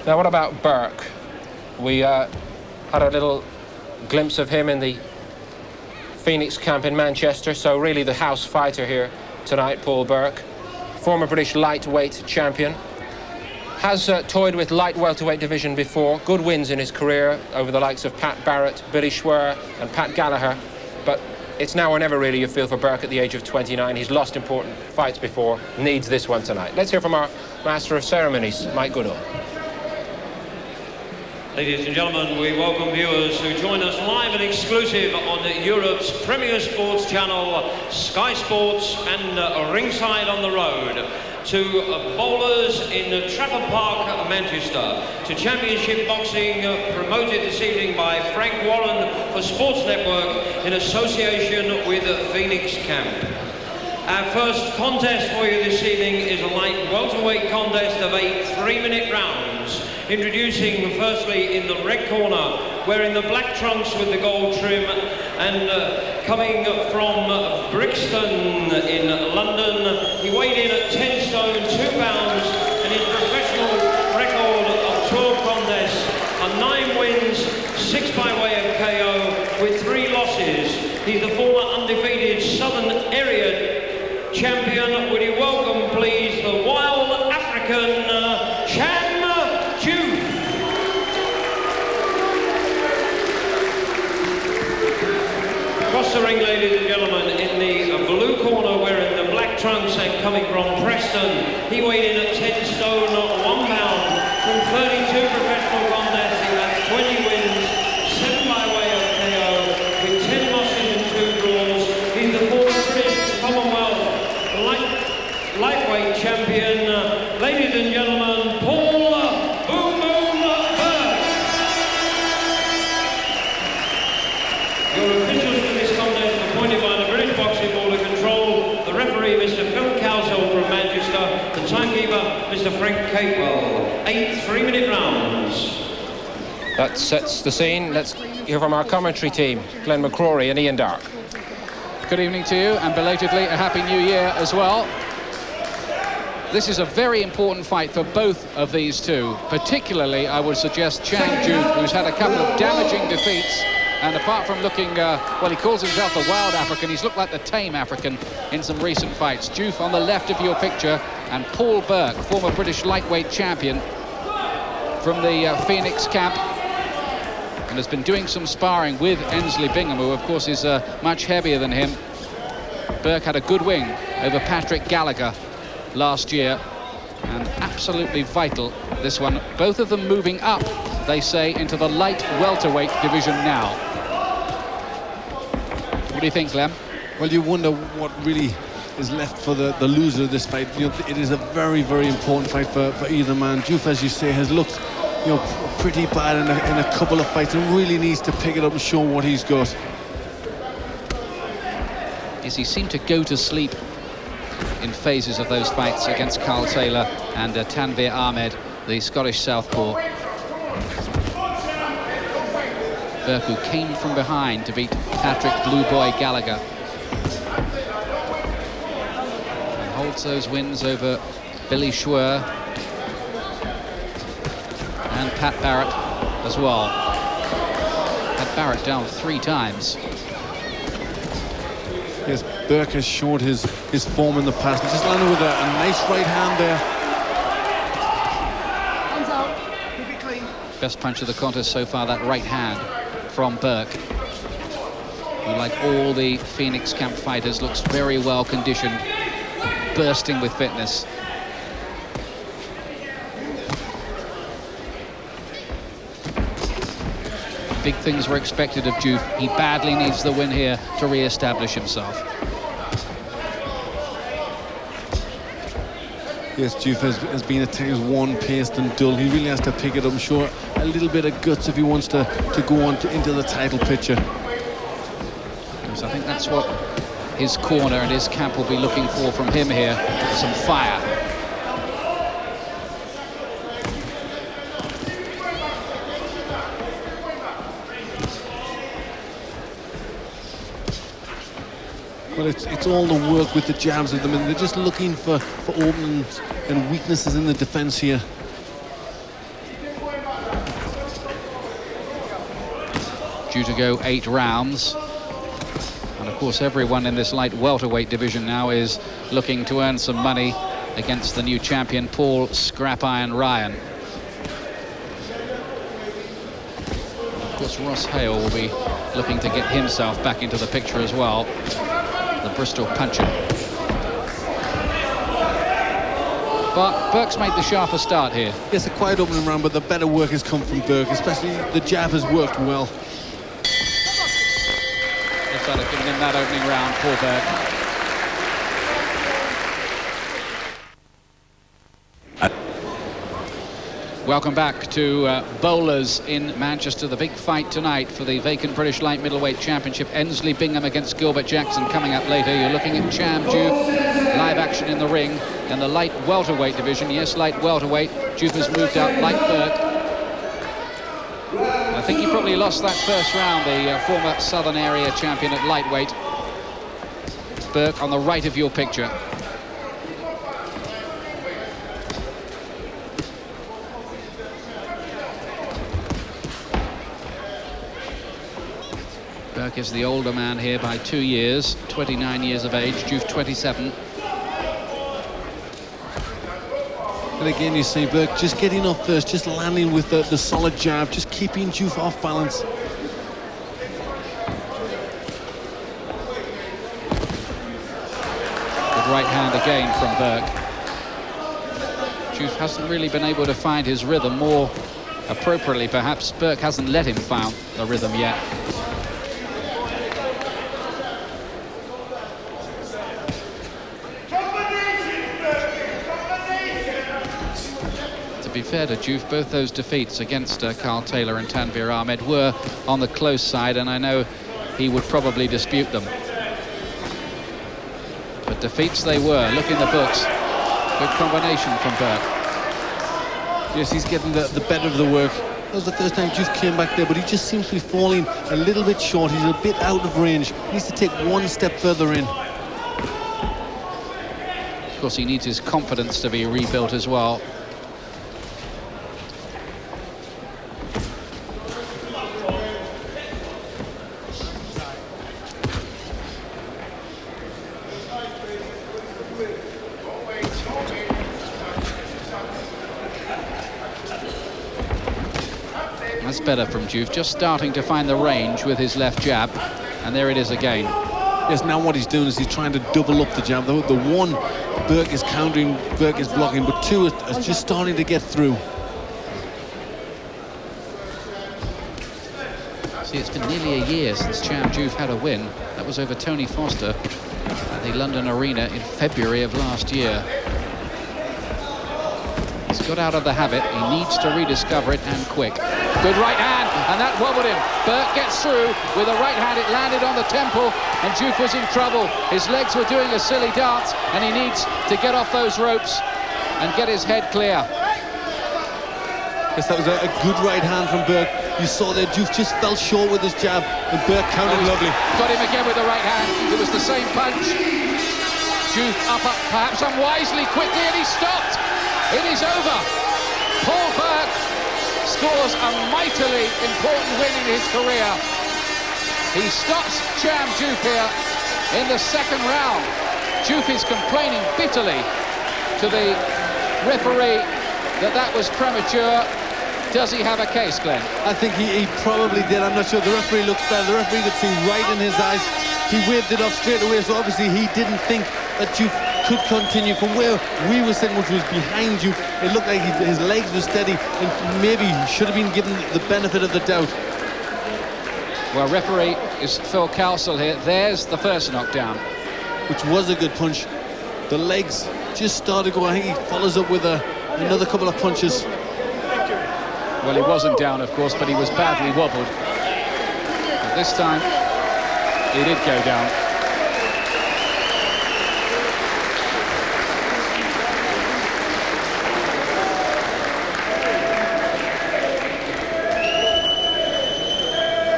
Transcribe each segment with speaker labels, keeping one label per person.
Speaker 1: Now, what about Burke? We had a little glimpse of him in the Phoenix camp in Manchester, so really the house fighter here tonight, Paul Burke. Former British lightweight champion. Has toyed with light welterweight division before. Good wins in his career over the likes of Pat Barrett, Billy Schwer and Pat Gallagher. But it's now or never really, you feel, for Burke at the age of 29. He's lost important fights before, needs this one tonight. Let's hear from our Master of Ceremonies, Mike Goodall.
Speaker 2: Ladies and gentlemen, we welcome viewers who join us live and exclusive on Europe's premier sports channel, Sky Sports, and ringside on the road, to bowlers in Trafford Park, Manchester, to championship boxing promoted this evening by Frank Warren for Sports Network in association with Phoenix Camp. Our first contest for you this evening is a light welterweight contest of 8 3-minute rounds. Introducing firstly in the red corner, wearing the black trunks with the gold trim, and coming from Brixton in London, he weighed in at 10 stone 2 pounds, and his professional record of 12 contests are 9 wins, 6 by way of KO with 3 losses. He's the former undefeated Southern Area champion. Would you welcome, please, the wild African Cham Joof. Across the ring, ladies and gentlemen, in the blue corner, wearing the black trunks and coming from Preston, he weighed in at 10 stone 1 pound from 32 professional contests. He had 20 wins, 7 by way of KO, with 10 losses and 2 draws. He's the former British Commonwealth lightweight champion. Ladies and gentlemen, Paul Boom Boom Burke. Your officials for this contest appointed by the British Boxing Board of Control, the referee Mr. Phil Cowsill from Manchester, the timekeeper Mr. Frank Capewell. 8 3-minute rounds.
Speaker 1: That sets the scene. Let's hear from our commentary team, Glenn McCrory and Ian Dark.
Speaker 3: Good evening to you, and belatedly a Happy New Year as well. This is a very important fight for both of these two. Particularly, I would suggest Cham Joof, who's had a couple of damaging defeats. And apart from looking, well, he calls himself the wild African, he's looked like the tame African in some recent fights. Joof on the left of your picture, and Paul Burke, former British lightweight champion from the Phoenix camp, and has been doing some sparring with Ensley Bingham, who of course is much heavier than him. Burke had a good win over Patrick Gallagher last year, and absolutely vital, this one. Both of them moving up, they say, into the light welterweight division now. What do you think, Lem?
Speaker 4: Well, you wonder what really is left for the loser of this fight. You know, it is a very, very important fight for either man. Joof, as you say, has looked, you know, pretty bad in a couple of fights, and really needs to pick it up and show what he's got.
Speaker 3: Yes, he seemed to go to sleep in phases of those fights against Carl Taylor and Tanvir Ahmed, the Scottish southpaw. Burke, who came from behind to beat Patrick Blue Boy Gallagher, and holds those wins over Billy Schwer and Pat Barrett as well. Pat Barrett down 3 times.
Speaker 4: Yes, Burke has showed his form in the past. He just landed with a nice right hand there.
Speaker 5: Hands out, keep it clean.
Speaker 3: Best punch of the contest so far, that right hand from Burke, who, like all the Phoenix camp fighters, looks very well conditioned, bursting with fitness. Big things were expected of Joof. He badly needs the win here to re-establish himself.
Speaker 4: Yes, Joof has been at times one-paced and dull. He really has to pick it up and show a little bit of guts if he wants to go on into the title picture.
Speaker 3: So I think that's what his corner and his camp will be looking for from him here, some fire.
Speaker 4: Well, it's all the work with the jabs at them, and they're just looking for openings and weaknesses in the defense here.
Speaker 3: due to go 8 rounds. And of course, everyone in this light welterweight division now is looking to earn some money against the new champion, Paul Scrap Iron Ryan. Of course, Ross Hale will be looking to get himself back into the picture as well, the Bristol puncher. But Burke's made the sharper start here.
Speaker 4: Yes, a quiet opening round, but the better work has come from Burke, especially the jab has worked well.
Speaker 3: If I'd have given him that opening round, Paul Burke. Welcome back to Bowlers in Manchester. The big fight tonight for the vacant British Light Middleweight Championship. Ensley Bingham against Gilbert Jackson coming up later. You're looking at Cham Joof, live action in the ring. And the light welterweight division, yes, light welterweight. Joof has moved out like Burke. I think he probably lost that first round, the former Southern Area champion at lightweight. Burke on the right of your picture. Burke is the older man here by 2 years, 29 years of age, Joof 27.
Speaker 4: And again, you see Burke just getting up first, just landing with the solid jab, just keeping Joof off balance.
Speaker 3: Good right hand again from Burke. Joof hasn't really been able to find his rhythm, more appropriately perhaps Burke hasn't let him find the rhythm yet. To be fair to Joof, both those defeats against Carl Taylor and Tanveer Ahmed were on the close side, and I know he would probably dispute them. But defeats they were. Look in the books. Good combination from Burke.
Speaker 4: Yes, he's getting the better of the work. That was the first time Joof came back there, but he just seems to be falling a little bit short. He's a bit out of range. He needs to take one step further in.
Speaker 3: Of course, he needs his confidence to be rebuilt as well. That's better from Joof, just starting to find the range with his left jab, and there it is again.
Speaker 4: Yes, now what he's doing is he's trying to double up the jab. The one, Burke is countering, Burke is blocking, but two is just starting to get through.
Speaker 3: See, it's been nearly a year since Cham Joof had a win. That was over Tony Foster at the London Arena in February of last year. He's got out of the habit. He needs to rediscover it, and quick. Good right hand, and that wobbled him. Burke gets through with a right hand. It landed on the temple, and Joof was in trouble. His legs were doing a silly dance, and he needs to get off those ropes and get his head clear.
Speaker 4: Yes, that was a good right hand from Burke. You saw that Joof just fell short with his jab, and Burke countered lovely.
Speaker 3: Got him again with the right hand. It was the same punch. Joof up, perhaps unwisely, quickly, and he stopped. It is over. Paul Burke scores a mightily important win in his career. He stops Cham Joof here in the second round. Joof is complaining bitterly to the referee that was premature. Does he have a case, Glenn?
Speaker 4: I think he probably did. I'm not sure. The referee looks better. The referee could see right in his eyes. He waved it off straight away, so obviously he didn't think that Joof could continue from where we were sitting, which was behind Joof. It looked like his legs were steady, and maybe he should have been given the benefit of the doubt.
Speaker 3: Well, referee is Phil Cowsill here. There's the first knockdown.
Speaker 4: Which was a good punch. The legs just started going. I think he follows up with another couple of punches.
Speaker 3: Well, he wasn't down, of course, but he was badly wobbled. But this time, he did go down.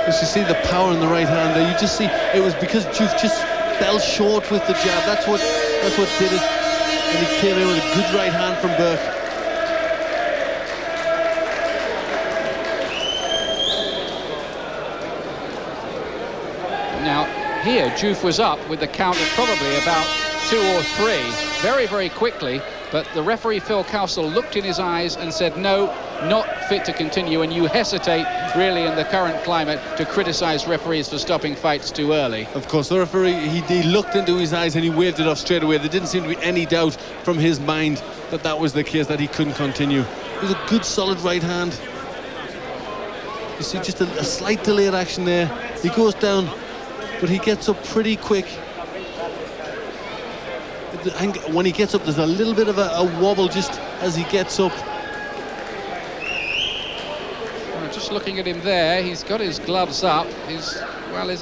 Speaker 4: As you see the power in the right hand there, you just see it was because Joof just fell short with the jab. That's what did it. And he came in with a good right hand from Burke.
Speaker 3: here Joof was up with the count of probably about 2 or 3 very, very quickly, but the referee Phil Castle looked in his eyes and said no, not fit to continue. And you hesitate really in the current climate to criticise referees for stopping fights too early.
Speaker 4: Of course, the referee, he looked into his eyes and he waved it off straight away. There didn't seem to be any doubt from his mind that that was the case, that he couldn't continue. It was a good solid right hand. You see just a slight delayed action there. He goes down, but he gets up pretty quick. When he gets up, there's a little bit of a wobble just as he gets up.
Speaker 3: Well, just looking at him there, he's got his gloves up. His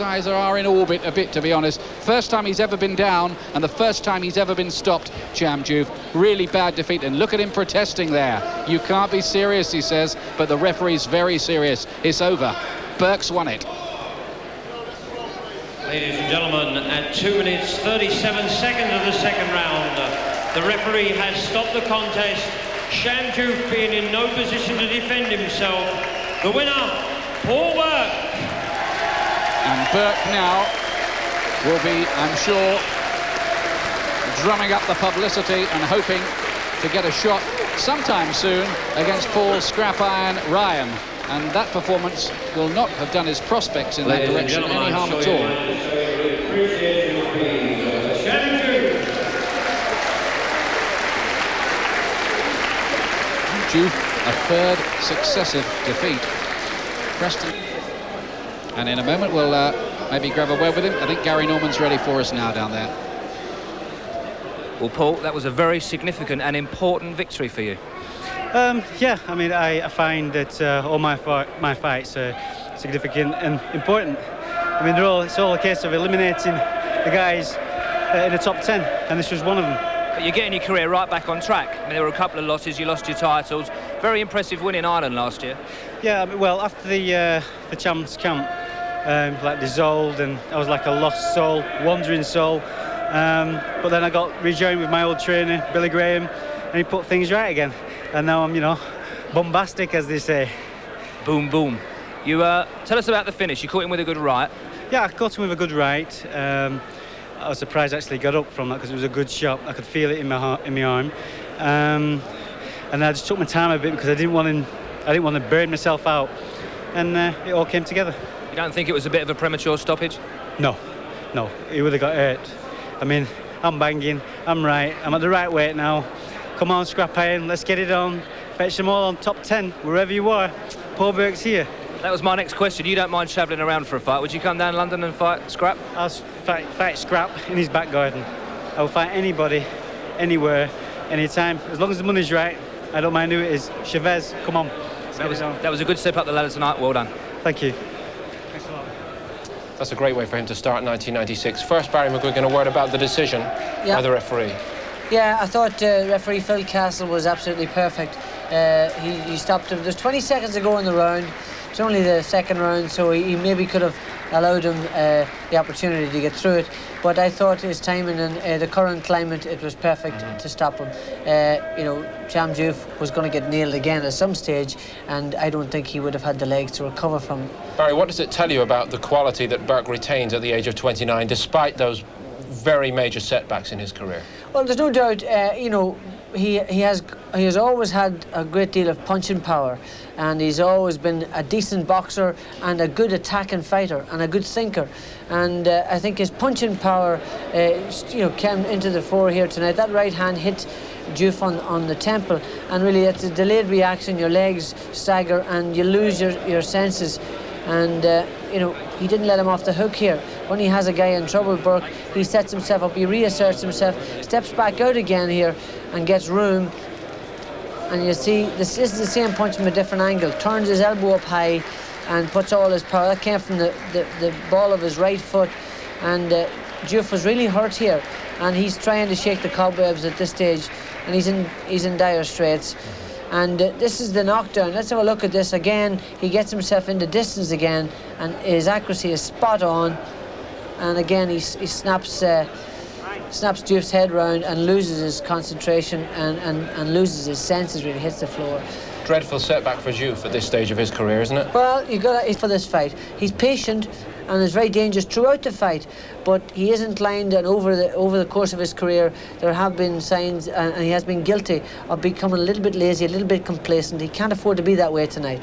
Speaker 3: eyes are in orbit a bit, to be honest. First time he's ever been down, and the first time he's ever been stopped, Cham Joof. Really bad defeat, and look at him protesting there. You can't be serious, he says, but the referee's very serious. It's over. Burke's won it.
Speaker 2: Ladies and gentlemen, at 2 minutes 37 seconds of the second round, the referee has stopped the contest. Cham Joof being in no position to defend himself. The winner, Paul Burke.
Speaker 3: And Burke now will be, I'm sure, drumming up the publicity and hoping to get a shot sometime soon against Paul Scrap Iron Ryan. And that performance will not have done his prospects in that direction any harm at all. Joof, a third successive defeat. Preston. And in a moment we'll maybe grab a word with him. I think Gary Norman's ready for us now down there.
Speaker 6: Well, Paul, that was a very significant and important victory for you.
Speaker 7: Yeah, I mean, I find that all my fights are significant and important. I mean, it's all a case of eliminating the guys in the top 10, and this was one of them.
Speaker 6: But you're getting your career right back on track. I mean, there were a couple of losses, you lost your titles. Very impressive win in Ireland last year. Yeah,
Speaker 7: I mean, well, after the Champs camp, like dissolved, and I was like a lost soul, wandering soul. But then I got rejoined with my old trainer, Billy Graham, and he put things right again. And now I'm, bombastic, as they say.
Speaker 6: Boom, boom. You tell us about the finish. You caught him with a good right.
Speaker 7: Yeah, I caught him with a good right. I was surprised I actually got up from that because it was a good shot. I could feel it in my arm. And I just took my time a bit because I didn't want to burn myself out. And it all came together.
Speaker 6: You don't think it was a bit of a premature stoppage?
Speaker 7: No, he would have got hurt. I mean, I'm banging, I'm right, I'm at the right weight now. Come on, Scrap Iron, let's get it on. Fetch them all on top 10, wherever you are. Paul Burke's here.
Speaker 6: That was my next question. You don't mind travelling around for a fight. Would you come down London and fight Scrap?
Speaker 7: I'll fight Scrap in his back garden. I will fight anybody, anywhere, anytime. As long as the money's right, I don't mind who it is. Chavez, come on.
Speaker 6: That was a good step up the ladder tonight. Well done.
Speaker 7: Thank you.
Speaker 5: Thanks a lot.
Speaker 1: That's a great way for him to start 1996. First, Barry McGuigan, a word about the decision by the referee.
Speaker 8: Yeah, I thought referee Phil Castle was absolutely perfect. He stopped him. There's 20 seconds to go in the round. It's only the second round, so he maybe could have allowed him the opportunity to get through it. But I thought his timing and the current climate, it was perfect to stop him. Cham Joof was going to get nailed again at some stage, and I don't think he would have had the legs to recover from it.
Speaker 1: Barry, what does it tell you about the quality that Burke retains at the age of 29, despite those very major setbacks in his career?
Speaker 8: Well, there's no doubt, he has always had a great deal of punching power, and he's always been a decent boxer and a good attacking fighter and a good thinker. And I think his punching power, came into the fore here tonight. That right hand hit Joof on the temple, and really it's a delayed reaction. Your legs stagger and you lose your senses. And he didn't let him off the hook here. When he has a guy in trouble, Burke, he sets himself up, he reasserts himself, steps back out again here and gets room. And you see, this is the same punch from a different angle. Turns his elbow up high and puts all his power. That came from the ball of his right foot. And Joof was really hurt here. And he's trying to shake the cobwebs at this stage. And he's in dire straits. And this is the knockdown. Let's have a look at this again. He gets himself into distance again, and his accuracy is spot on. And again, he snaps Joof's head round and loses his concentration and loses his senses. Really hits the floor.
Speaker 1: Dreadful setback for Joof at this stage of his career, isn't it?
Speaker 8: Well, you got for this fight. He's patient, and is very dangerous throughout the fight. But he is inclined, and over the course of his career, there have been signs, and he has been guilty of becoming a little bit lazy, a little bit complacent. He can't afford to be that way tonight.